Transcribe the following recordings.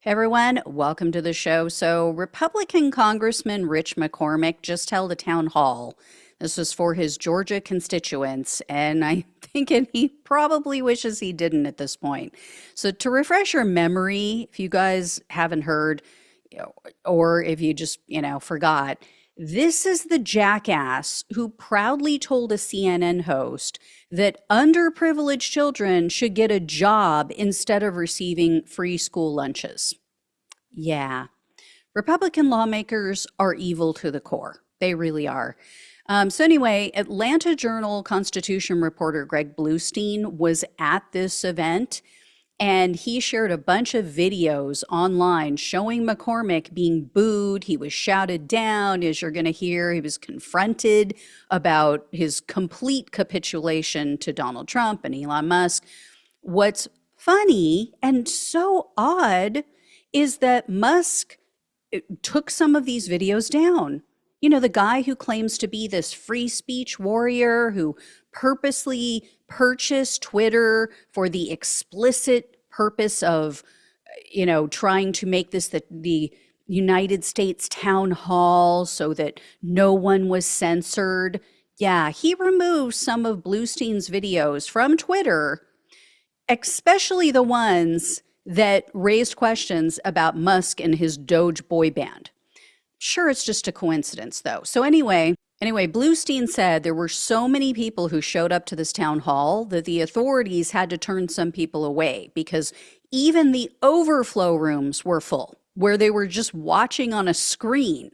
Hey everyone, welcome to the show. So, Republican Congressman Rich McCormick just held a town hall. This was for his Georgia constituents, and I think he probably wishes he didn't at this point. So, to refresh your memory, if you guys haven't heard, or if you just, forgot, this is the jackass who proudly told a CNN host that underprivileged children should get a job instead of receiving free school lunches. Yeah, Republican lawmakers are evil to the core. They really are. So, anyway, Atlanta Journal Constitution reporter Greg Bluestein was at this event and he shared a bunch of videos online showing McCormick being booed. He was shouted down, as you're going to hear. He was confronted about his complete capitulation to Donald Trump and Elon Musk. What's funny and so odd is that Musk took some of these videos down. You know, the guy who claims to be this free speech warrior who purposely purchased Twitter for the explicit purpose of, trying to make this the United States town hall so that no one was censored. Yeah, he removed some of Bluestein's videos from Twitter, especially the ones that raised questions about Musk and his Doge boy band. Sure, it's just a coincidence, though. So anyway, Bluestein said there were so many people who showed up to this town hall that the authorities had to turn some people away because even the overflow rooms were full, where they were just watching on a screen.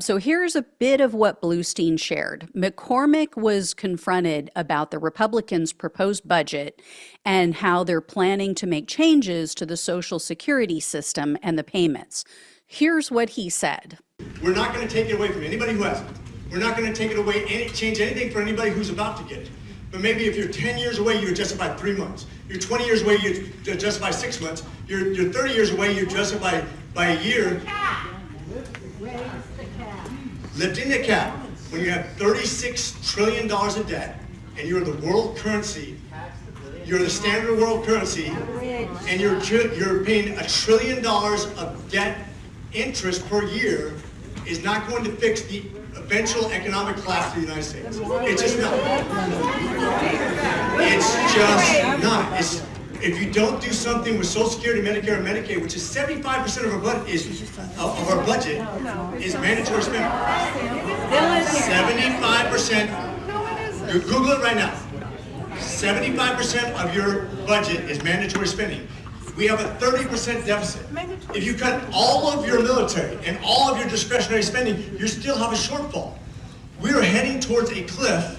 So here's a bit of what Bluestein shared. McCormick was confronted about the Republicans' proposed budget and how they're planning to make changes to the Social Security system and the payments. Here's what he said. We're not going to take it away from anybody who hasn't. We're not going to take it away, change anything for anybody who's about to get it. But maybe if you're 10 years away, you adjust it by 3 months. You're 20 years away, you adjust it by 6 months. You're 30 years away, you adjust it by a year. Lifting the cap when you have $36 trillion of debt and you're the world currency, you're the standard world currency, and you're paying $1 trillion of debt interest per year is not going to fix the eventual economic collapse of the United States. It's just not. It's just not. If you don't do something with Social Security, Medicare, and Medicaid, which is 75% of our budget is mandatory spending. 75%. Google it right now. 75% of your budget is mandatory spending. We have a 30% deficit. If you cut all of your military and all of your discretionary spending, you still have a shortfall. We are heading towards a cliff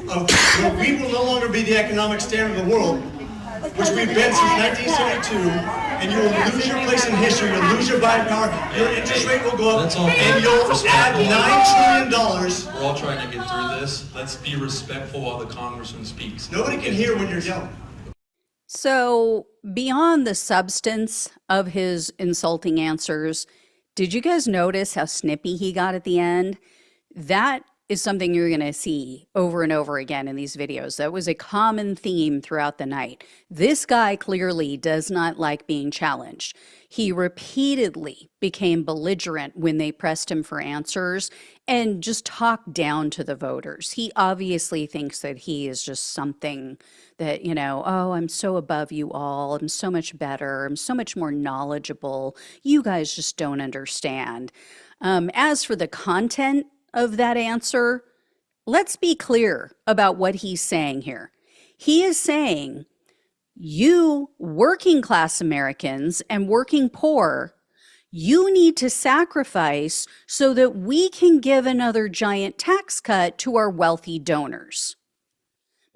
of where we will no longer be the economic standard of the world, which we've been since 1972, and you will lose your place in history, you'll lose your buying power, your interest rate will go up, and you'll add $9 trillion. We're all trying to get through this. Let's be respectful while the congressman speaks. Nobody can hear when you're yelling. So, beyond the substance of his insulting answers, did you guys notice how snippy he got at the end? That is something you're going to see over and over again in these videos. That was a common theme throughout the night. This guy clearly does not like being challenged. He repeatedly became belligerent when they pressed him for answers and just talked down to the voters. He obviously thinks that he is just something that, oh, I'm so above you all. I'm so much better. I'm so much more knowledgeable. You guys just don't understand. As for the content of that answer, let's be clear about what he's saying here. He is saying, you working class Americans and working poor, you need to sacrifice so that we can give another giant tax cut to our wealthy donors.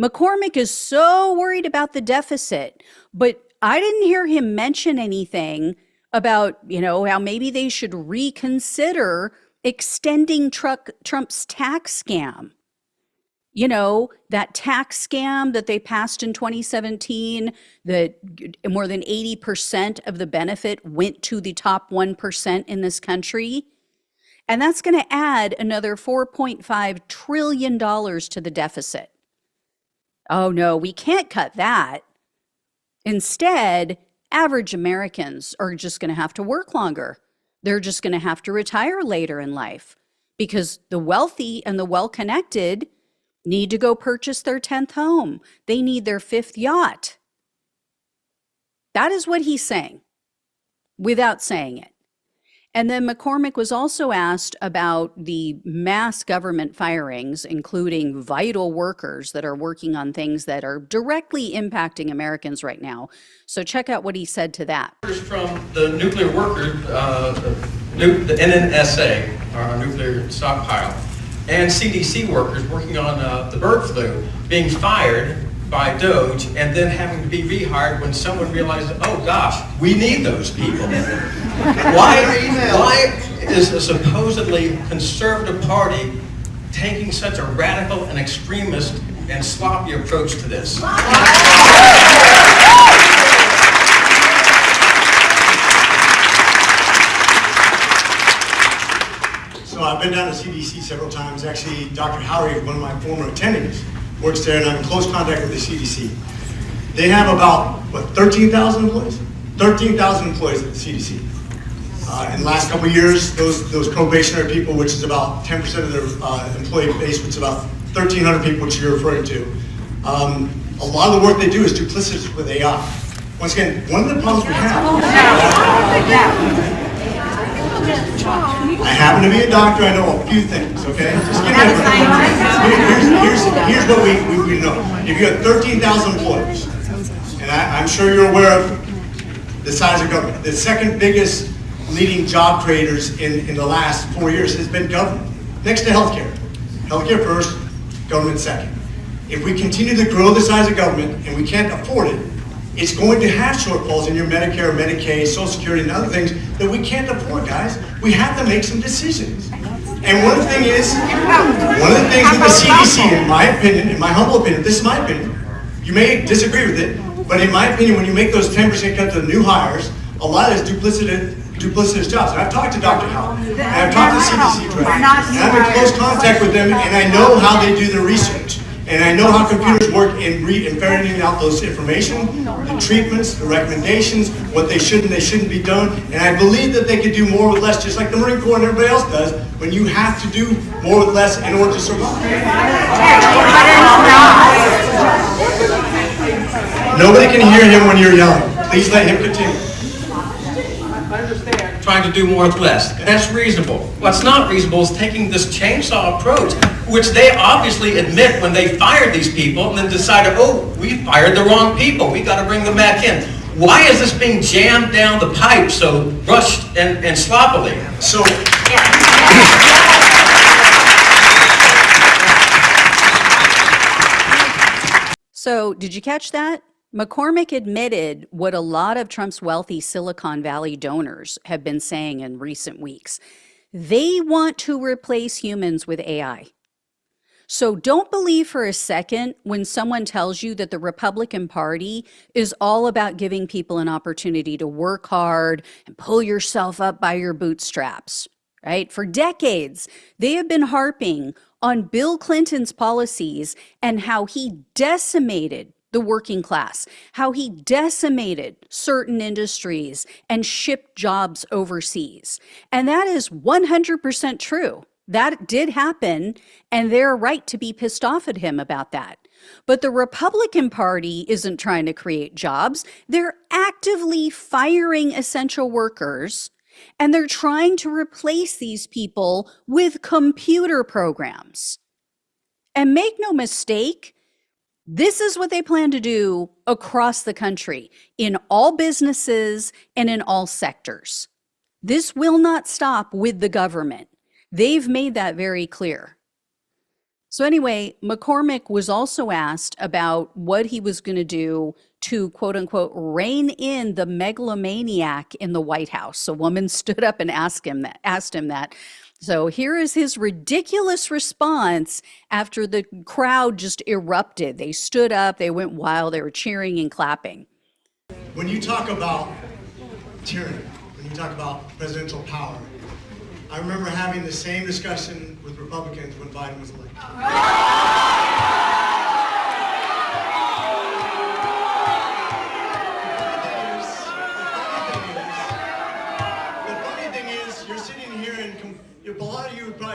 McCormick is so worried about the deficit, but I didn't hear him mention anything about, how maybe they should reconsider extending Trump's tax scam. That tax scam that they passed in 2017, that more than 80% of the benefit went to the top 1% in this country. And that's going to add another $4.5 trillion to the deficit. Oh no, we can't cut that. Instead, Average Americans are just going to have to work longer. They're just going to have to retire later in life because the wealthy and the well-connected need to go purchase their 10th home. They need their 5th yacht. That is what he's saying without saying it. And then McCormick was also asked about the mass government firings, including vital workers that are working on things that are directly impacting Americans right now. So check out what he said to that. From the nuclear workers, the NNSA, our nuclear stockpile, and CDC workers working on the bird flu being fired by DOGE and then having to be rehired when someone realized, oh gosh, we need those people. Why is a supposedly conservative party taking such a radical and extremist and sloppy approach to this? So I've been down to CDC several times. Actually, Dr. Howery, one of my former attendings, works there, and I'm in close contact with the CDC. They have about, 13,000 employees? 13,000 employees at the CDC. In the last couple of years, those probationary people, which is about 10% of their employee base, which is about 1,300 people, which you're referring to, a lot of the work they do is duplicitous with AI. Once again, one of the problems we have. I happen to be a doctor, I know a few things, okay? Just give me here's what we know. If you have 13,000 employees, and I'm sure you're aware of the size of government, the second biggest leading job creators in the last 4 years has been government, next to healthcare. Healthcare first, government second. If we continue to grow the size of government and we can't afford it, it's going to have shortfalls in your Medicare, Medicaid, Social Security, and other things that we can't afford, guys. We have to make some decisions. And one of the things with the CDC, in my opinion, in my humble opinion, this is my opinion, you may disagree with it, but in my opinion, when you make those 10% cuts to the new hires, a lot of it is duplicitous jobs. And I've talked to Dr. Howell, and I've talked to the CDC director, and I'm in close contact with them, and I know how they do their research. And I know how computers work in ferreting out those information, the treatments, the recommendations, what they should and they shouldn't be done. And I believe that they could do more with less, just like the Marine Corps and everybody else does, when you have to do more with less in order to survive. Nobody can hear him when you're yelling. Please let him continue. I understand. Trying to do more with less. That's reasonable. What's not reasonable is taking this chainsaw approach, which they obviously admit when they fired these people and then decided, oh, we fired the wrong people. We got to bring them back in. Why is this being jammed down the pipe so rushed and sloppily? So did you catch that? McCormick admitted what a lot of Trump's wealthy Silicon Valley donors have been saying in recent weeks. They want to replace humans with AI. So don't believe for a second when someone tells you that the Republican Party is all about giving people an opportunity to work hard and pull yourself up by your bootstraps, right? For decades, they have been harping on Bill Clinton's policies and how he decimated the working class, how he decimated certain industries and shipped jobs overseas. And that is 100% true. That did happen, and they're right to be pissed off at him about that. But the Republican Party isn't trying to create jobs. They're actively firing essential workers, and they're trying to replace these people with computer programs. And make no mistake, this is what they plan to do across the country, in all businesses and in all sectors. This will not stop with the government. They've made that very clear. So anyway, McCormick was also asked about what he was going to do to, quote unquote, rein in the megalomaniac in the White House. A woman stood up and asked him that. So here is his ridiculous response after the crowd just erupted. They stood up, they went wild, they were cheering and clapping. When you talk about tyranny, when you talk about presidential power, I remember having the same discussion with Republicans when Biden was elected.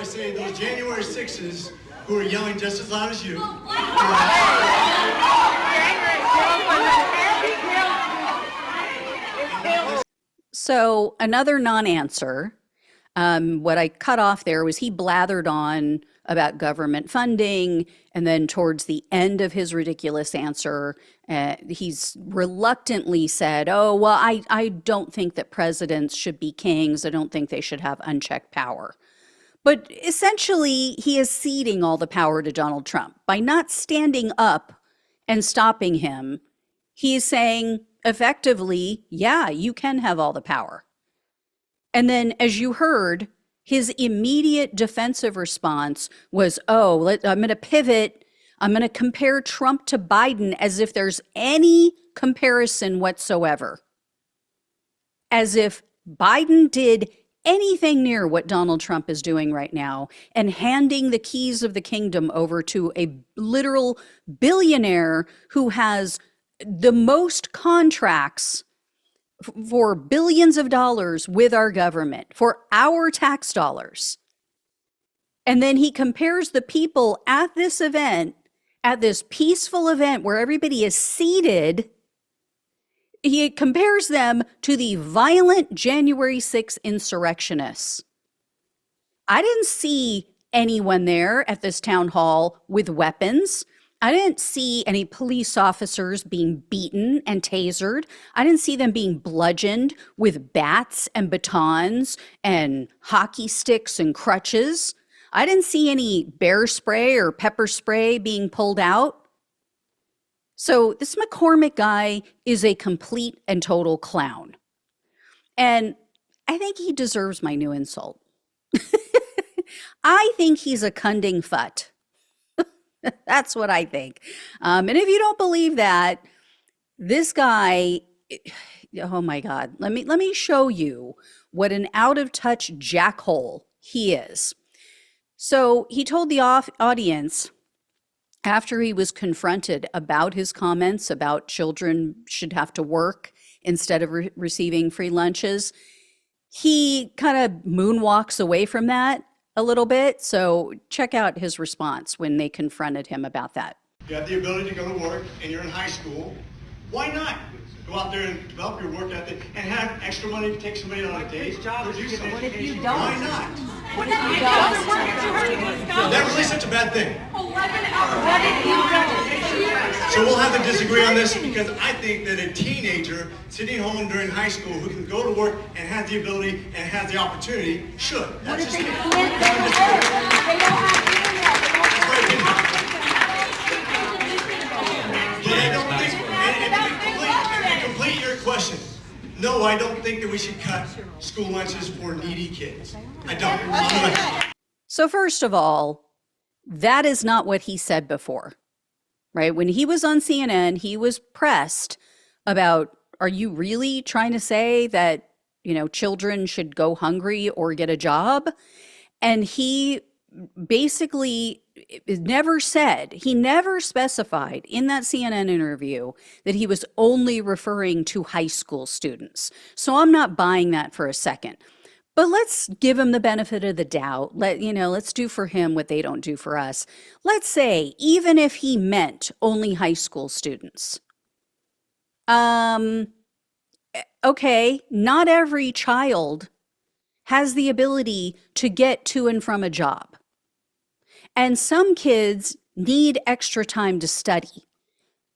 I say those January 6s who are yelling just as loud as you. So another non-answer. What I cut off there was he blathered on about government funding, and then towards the end of his ridiculous answer, he's reluctantly said, oh, well, I don't think that presidents should be kings. I don't think they should have unchecked power. But essentially, he is ceding all the power to Donald Trump. By not standing up and stopping him, he is saying, effectively, yeah, you can have all the power. And then, as you heard, his immediate defensive response was, oh, I'm going to pivot. I'm going to compare Trump to Biden as if there's any comparison whatsoever. As if Biden did anything near what Donald Trump is doing right now and handing the keys of the kingdom over to a literal billionaire who has the most contracts for billions of dollars with our government, for our tax dollars. And then he compares the people at this event, at this peaceful event where everybody is seated, he compares them to the violent January 6th insurrectionists. I didn't see anyone there at this town hall with weapons. I didn't see any police officers being beaten and tasered. I didn't see them being bludgeoned with bats and batons and hockey sticks and crutches. I didn't see any bear spray or pepper spray being pulled out. So this McCormick guy is a complete and total clown. And I think he deserves my new insult. I think he's a cunding futt. That's what I think. And if you don't believe that, this guy, oh my God, let me show you what an out of touch jackhole he is. So he told the audience, after he was confronted about his comments about children should have to work instead of receiving free lunches, he kind of moonwalks away from that a little bit. So check out his response when they confronted him about that. You have the ability to go to work and you're in high school. Why not go out there and develop your work ethic and have extra money to take somebody on a date? What if you don't? Why not? What if you don't? That really such a bad thing. 11 hours. What if you don't? So we'll have to disagree on this because I think that a teenager sitting home during high school who can go to work and has the ability and has the opportunity should. That's just They me. can't go to work. They don't have But I don't think, and to complete your question, no, I don't think that we should cut school lunches for needy kids. I don't. So first of all, that is not what he said before, right? When he was on CNN, he was pressed about, are you really trying to say that, children should go hungry or get a job? And he basically never specified in that CNN interview that he was only referring to high school students. So I'm not buying that for a second. But let's give him the benefit of the doubt. Let's do for him what they don't do for us. Let's say, even if he meant only high school students. Okay, not every child has the ability to get to and from a job. And some kids need extra time to study,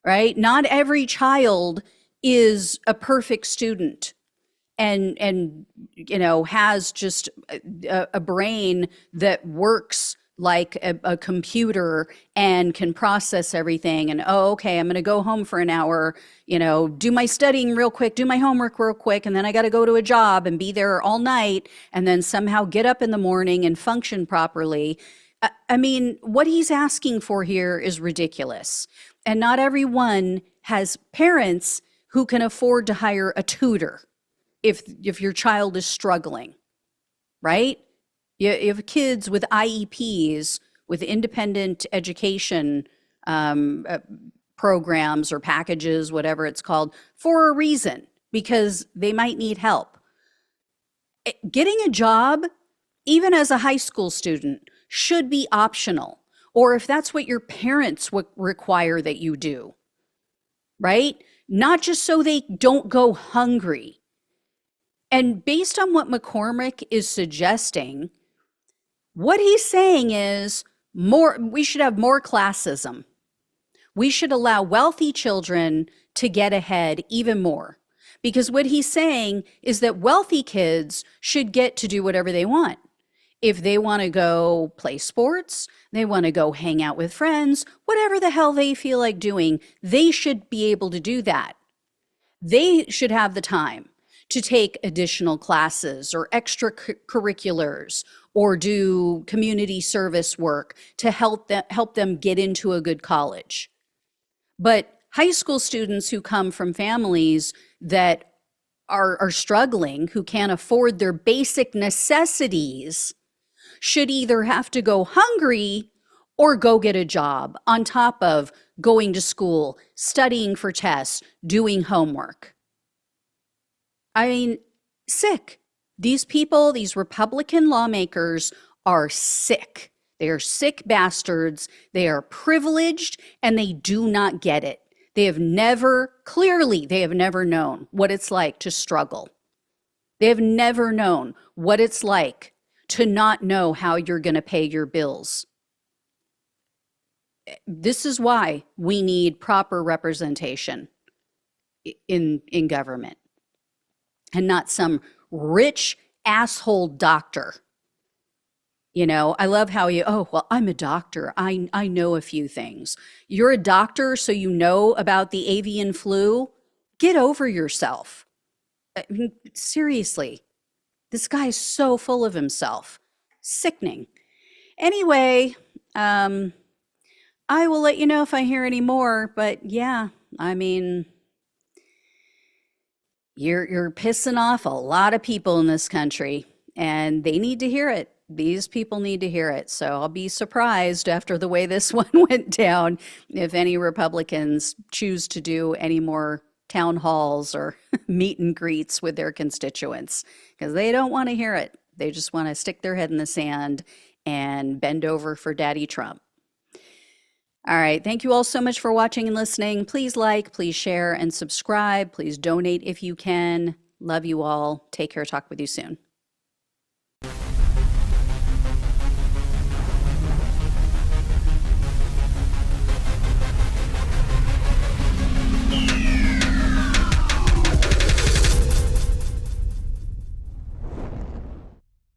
right? Not every child is a perfect student and has just a brain that works like a computer and can process everything. And, okay, I'm going to go home for an hour, do my studying real quick, do my homework real quick, and then I got to go to a job and be there all night and then somehow get up in the morning and function properly. I mean, what he's asking for here is ridiculous. And not everyone has parents who can afford to hire a tutor if your child is struggling, right? You have kids with IEPs, with independent education programs or packages, whatever it's called, for a reason, because they might need help. Getting a job even as a high school student, should be optional, or if that's what your parents would require that you do, right? Not just so they don't go hungry. And based on what McCormick is suggesting, what he's saying is we should have more classism. We should allow wealthy children to get ahead even more. Because what he's saying is that wealthy kids should get to do whatever they want. If they want to go play sports, they want to go hang out with friends, whatever the hell they feel like doing, they should be able to do that. They should have the time to take additional classes or extracurriculars or do community service work to help them get into a good college. But high school students who come from families that are struggling, who can't afford their basic necessities, should either have to go hungry or go get a job on top of going to school, studying for tests, doing homework. I mean, sick. These people, these Republican lawmakers are sick. They are sick bastards. They are privileged and they do not get it. They have never known what it's like to struggle. They have never known what it's like to not know how you're going to pay your bills. This is why we need proper representation in government, and not some rich asshole doctor. You know, I love how I'm a doctor. I know a few things. You're a doctor, so you know about the avian flu? Get over yourself. I mean, seriously, this guy is so full of himself. Sickening. Anyway, I will let you know if I hear any more, but yeah, I mean, you're pissing off a lot of people in this country, and they need to hear it. These people need to hear it. So I'll be surprised after the way this one went down if any Republicans choose to do any more town halls or meet and greets with their constituents, because they don't want to hear it. They just want to stick their head in the sand and bend over for Daddy Trump. All right. Thank you all so much for watching and listening. Please like, please share, and subscribe. Please donate if you can. Love you all. Take care. Talk with you soon.